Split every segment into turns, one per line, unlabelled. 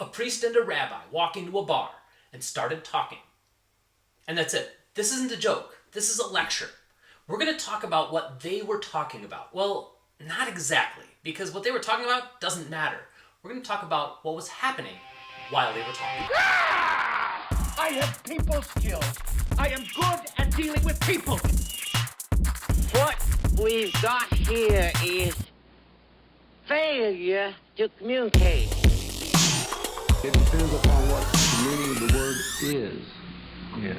A priest and a rabbi walk into a bar and started talking. And that's it. This isn't a joke. This is a lecture. We're going to talk about what they were talking about. Well, not exactly, because what they were talking about doesn't matter. We're going to talk about what was happening while they were talking.
I have people skills. I am good at dealing with people.
What we've got here is failure to communicate.
It depends upon what the meaning of the word is. Yes.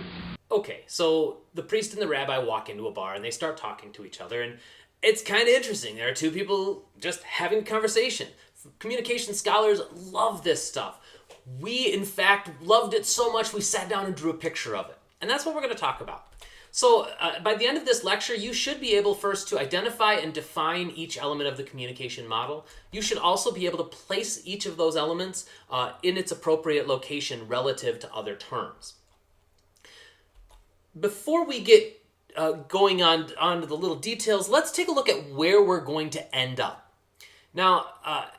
Okay, so the priest and the rabbi walk into a bar and they start talking to each other, and it's kind of interesting. There are two people just having a conversation. Communication scholars love this stuff. We, in fact, loved it so much we sat down and drew a picture of it. And that's what we're going to talk about. So by the end of this lecture, you should be able first to identify and define each element of the communication model. You should also be able to place each of those elements in its appropriate location relative to other terms. Before we get going on to the little details, let's take a look at where we're going to end up. Now,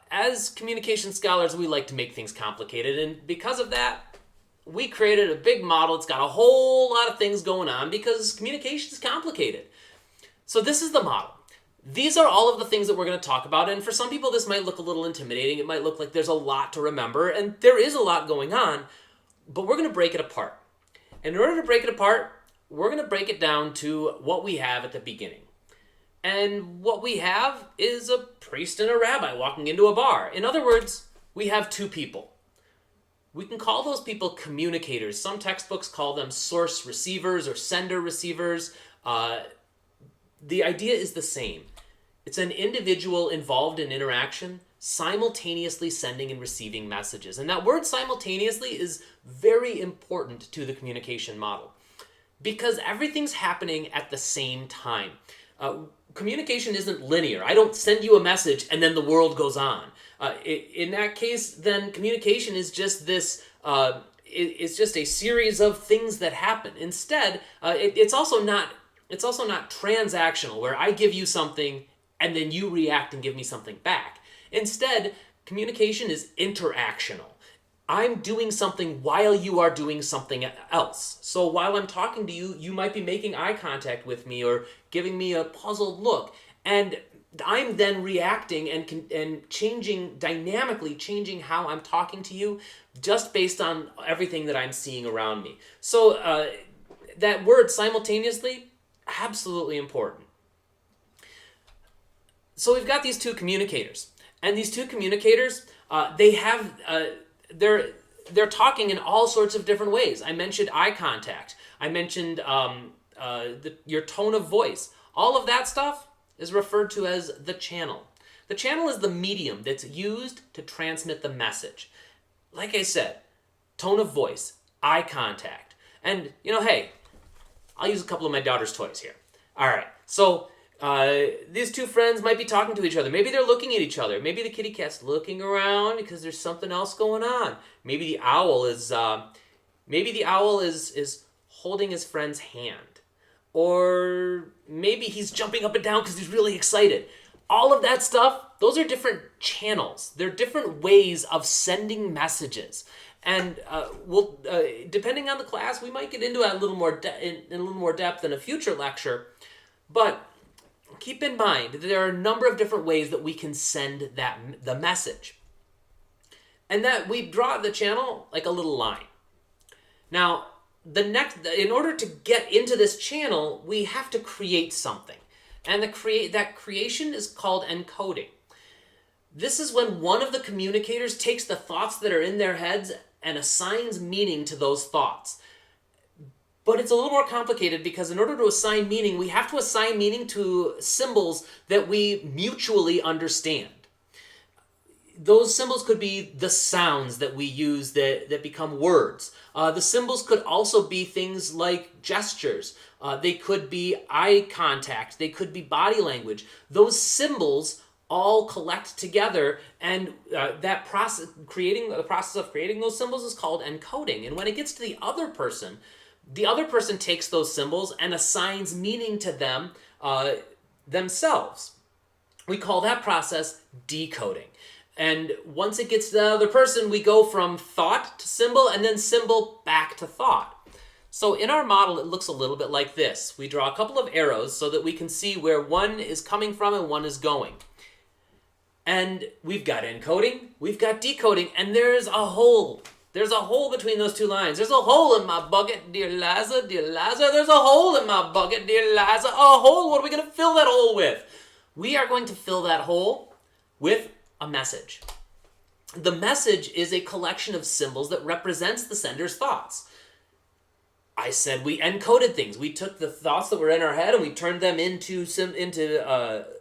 as communication scholars, we like to make things complicated, and because of that, we created a big model. It's got a whole lot of things going on because communication is complicated. So this is the model. These are all of the things that we're going to talk about, and for some people this might look a little intimidating. It might look like there's a lot to remember, and there is a lot going on, but we're going to break it apart. And in order to break it apart, we're going to break it down to what we have at the beginning. And what we have is a priest and a rabbi walking into a bar. In other words, we have two people. We can call those people communicators. Some textbooks call them source receivers or sender receivers. The idea is the same. It's an individual involved in interaction, simultaneously sending and receiving messages. And that word simultaneously is very important to the communication model because everything's happening at the same time. Communication isn't linear. I don't send you a message and then the world goes on. In that case, then communication is just this, it's just a series of things that happen. Instead, it's also not transactional, where I give you something and then you react and give me something back. Instead, communication is interactional. I'm doing something while you are doing something else. So while I'm talking to you, you might be making eye contact with me or giving me a puzzled look. And I'm then reacting and dynamically changing how I'm talking to you just based on everything that I'm seeing around me. So that word simultaneously, absolutely important. So we've got these two communicators. And these two communicators, they're talking in all sorts of different ways. I mentioned eye contact. I mentioned your tone of voice. All of that stuff is referred to as the channel. The channel is the medium that's used to transmit the message. Like I said, tone of voice, eye contact. And, hey, I'll use a couple of my daughter's toys here. All right, so these two friends might be talking to each other. Maybe they're looking at each other. Maybe the kitty cat's looking around because there's something else going on. Maybe the owl is holding his friend's hand. Or maybe he's jumping up and down because he's really excited. All of that stuff, those are different channels. They're different ways of sending messages. And depending on the class, we might get into it in a little more depth in a future lecture. But keep in mind that there are a number of different ways that we can send the message. And that we draw the channel like a little line. Now, in order to get into this channel, we have to create something. And that creation is called encoding. This is when one of the communicators takes the thoughts that are in their heads and assigns meaning to those thoughts. But it's a little more complicated because in order to assign meaning, we have to assign meaning to symbols that we mutually understand. Those symbols could be the sounds that we use that become words. The symbols could also be things like gestures. They could be eye contact. They could be body language. Those symbols all collect together, and the process of creating those symbols is called encoding. And when it gets to the other person takes those symbols and assigns meaning to them themselves. We call that process decoding. And once it gets to the other person, we go from thought to symbol and then symbol back to thought. So in our model, it looks a little bit like this. We draw a couple of arrows so that we can see where one is coming from and one is going. And we've got encoding, we've got decoding, and there's a hole. There's a hole between those two lines. There's a hole in my bucket, dear Liza, dear Liza. There's a hole in my bucket, dear Liza. A hole, what are we going to fill that hole with? We are going to fill that hole with a message. The message is a collection of symbols that represents the sender's thoughts. I said we encoded things. We took the thoughts that were in our head and we turned them into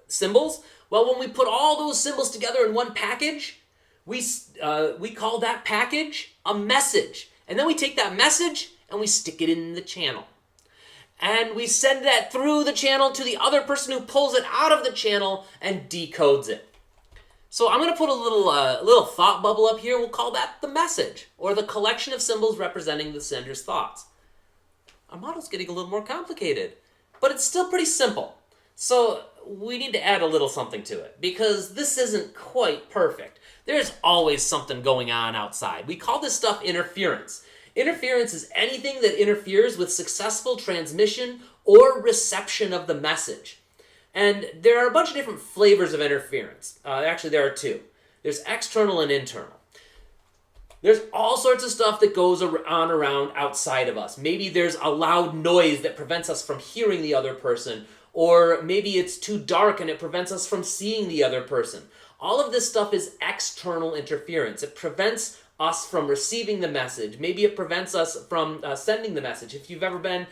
symbols. Well, when we put all those symbols together in one package, we call that package a message. And then we take that message and we stick it in the channel. And we send that through the channel to the other person who pulls it out of the channel and decodes it. So I'm going to put a little thought bubble up here. We'll call that the message, or the collection of symbols representing the sender's thoughts. Our model's getting a little more complicated, but it's still pretty simple. So we need to add a little something to it, because this isn't quite perfect. There's always something going on outside. We call this stuff interference. Interference is anything that interferes with successful transmission or reception of the message. And there are a bunch of different flavors of interference. Actually, there are two. There's external and internal. There's all sorts of stuff that goes on around outside of us. Maybe there's a loud noise that prevents us from hearing the other person, or maybe it's too dark and it prevents us from seeing the other person. All of this stuff is external interference. It prevents us from receiving the message. Maybe it prevents us from sending the message. If you've ever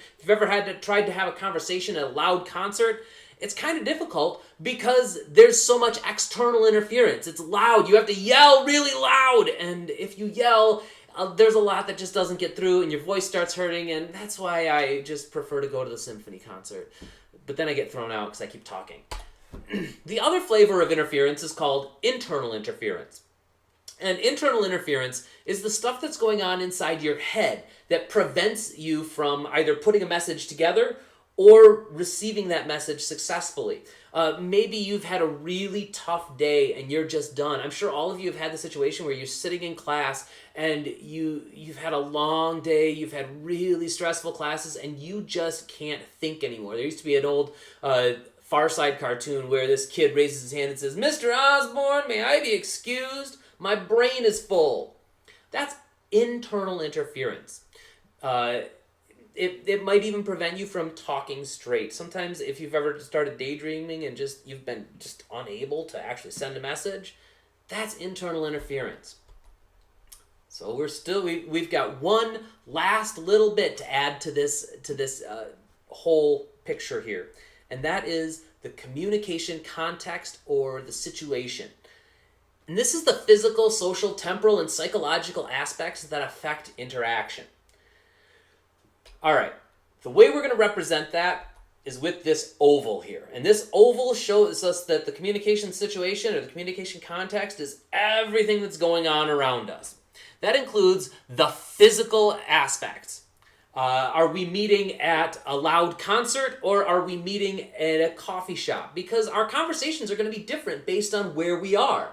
tried to have a conversation at a loud concert, it's kind of difficult because there's so much external interference. It's loud. You have to yell really loud. And if you yell, there's a lot that just doesn't get through and your voice starts hurting. And that's why I just prefer to go to the symphony concert. But then I get thrown out because I keep talking. The other flavor of interference is called internal interference. And internal interference is the stuff that's going on inside your head that prevents you from either putting a message together or receiving that message successfully. Maybe you've had a really tough day and you're just done. I'm sure all of you have had the situation where you're sitting in class and you've had a long day, you've had really stressful classes, and you just can't think anymore. There used to be an old Far Side cartoon where this kid raises his hand and says, "Mr. Osborne, may I be excused? My brain is full." That's internal interference. It might even prevent you from talking straight. Sometimes if you've ever started daydreaming and you've been just unable to actually send a message, that's internal interference. So we've got one last little bit to add to this whole picture here, and that is the communication context or the situation. And this is the physical, social, temporal, and psychological aspects that affect interaction. All right, the way we're going to represent that is with this oval here. And this oval shows us that the communication situation or the communication context is everything that's going on around us. That includes the physical aspects. Are we meeting at a loud concert or are we meeting at a coffee shop? Because our conversations are going to be different based on where we are.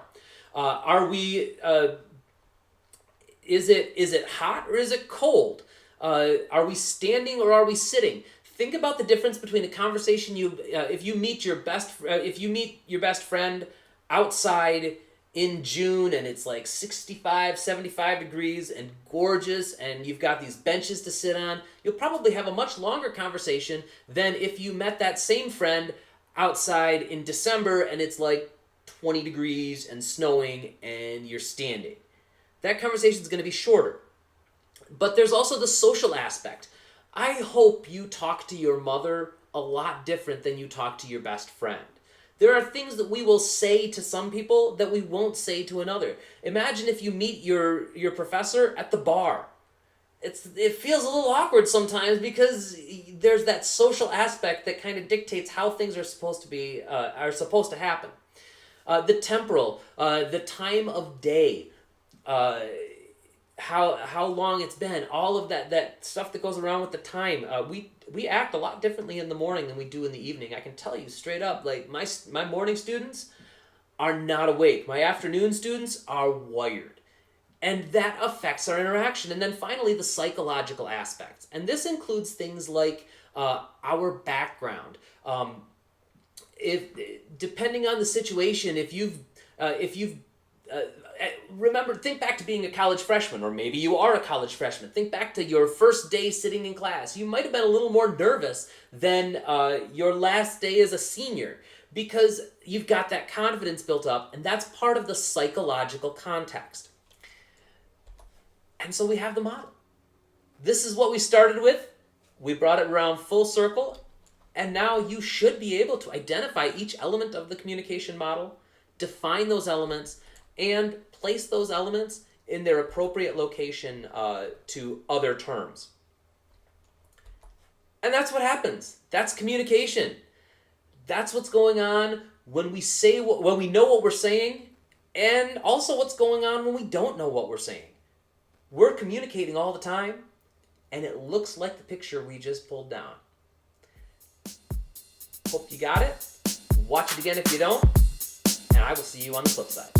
Is it hot or is it cold? Are we standing or are we sitting? Think about the difference between a conversation if you meet your best friend outside in June and it's like 65, 75 degrees and gorgeous and you've got these benches to sit on, you'll probably have a much longer conversation than if you met that same friend outside in December and it's like 20 degrees and snowing and you're standing. That conversation is going to be shorter. But there's also the social aspect. I hope you talk to your mother a lot different than you talk to your best friend. There are things that we will say to some people that we won't say to another. Imagine if you meet your professor at the bar. It feels a little awkward sometimes because there's that social aspect that kind of dictates how things are supposed to happen. The temporal, the time of day, how long it's been, all of that stuff that goes around with the time. We act a lot differently in the morning than we do in the evening. I can tell you straight up, like my morning students, are not awake. My afternoon students are wired. And that affects our interaction. And then finally, the psychological aspects. And this includes things like our background. If depending on the situation, if you've remember, think back to being a college freshman, or maybe you are a college freshman. Think back to your first day sitting in class. You might have been a little more nervous than your last day as a senior because you've got that confidence built up, and that's part of the psychological context. And so we have the model. This is what we started with. We brought it around full circle, and now you should be able to identify each element of the communication model, define those elements, and place those elements in their appropriate location to other terms. And that's what happens. That's communication. That's what's going on when we say when we know what we're saying, and also what's going on when we don't know what we're saying. We're communicating all the time, and it looks like the picture we just pulled down. Hope you got it. Watch it again if you don't, and I will see you on the flip side.